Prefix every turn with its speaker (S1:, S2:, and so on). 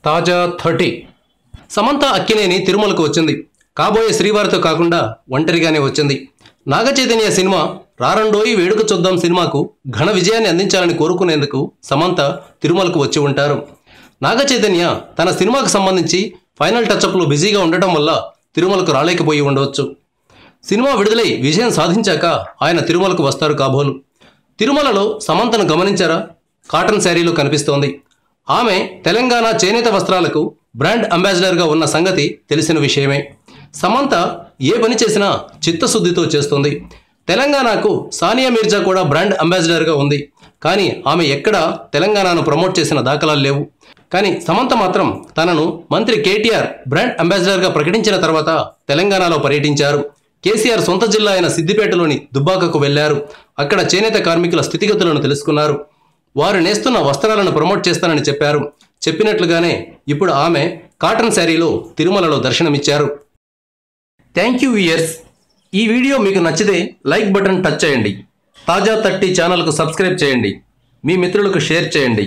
S1: తాజా 30 సమంత అక్కినేని తిరుమలకు వచ్చింది. కాబోయే శ్రీవారితో కాకుండా ఒంటరిగానే వచ్చింది. నాగచైతన్య సినిమా రారండోయి వేడుక చూద్దాం సినిమాకు ఘన విజయాన్ని అందించాలని కోరుకునేందుకు సమంత తిరుమలకు వచ్చి ఉంటారు. నాగచైతన్య తన సినిమాకు సంబంధించి ఫైనల్ టచ్అప్లో బిజీగా ఉండటం వల్ల తిరుమలకు రాలేకపోయి ఉండవచ్చు. సినిమా విడుదలై విజయం సాధించాక ఆయన తిరుమలకు వస్తారు కాబోలు. తిరుమలలో సమంతను గమనించారా? కాటన్ శారీలో కనిపిస్తోంది. ఆమె తెలంగాణ చేనేత వస్త్రాలకు బ్రాండ్ అంబాసిడర్గా ఉన్న సంగతి తెలిసిన విషయమే. సమంత ఏ పని చేసినా చిత్తశుద్ధితో చేస్తుంది. తెలంగాణకు సానియా మీర్జా కూడా బ్రాండ్ అంబాసిడర్గా ఉంది. కానీ ఆమె ఎక్కడా తెలంగాణను ప్రమోట్ చేసిన దాఖలాలు లేవు. కానీ సమంత మాత్రం తనను మంత్రి కేటీఆర్ బ్రాండ్ అంబాసిడర్గా ప్రకటించిన తర్వాత తెలంగాణలో పర్యటించారు. కేసీఆర్ సొంత జిల్లా అయిన సిద్దిపేటలోని దుబ్బాకకు వెళ్లారు. అక్కడ చేనేత కార్మికుల స్థితిగతులను తెలుసుకున్నారు. వారు నేస్తున్న వస్త్రాలను ప్రమోట్ చేస్తానని చెప్పారు. చెప్పినట్లుగానే ఇప్పుడు ఆమె కాటన్ శారీలో తిరుమలలో దర్శనమిచ్చారు. Thank you viewers. ఈ వీడియో మీకు నచ్చితే లైక్ బటన్ టచ్ చేయండి. తాజా 30 ఛానల్కు సబ్స్క్రైబ్ చేయండి. మీ మిత్రులకు షేర్ చేయండి.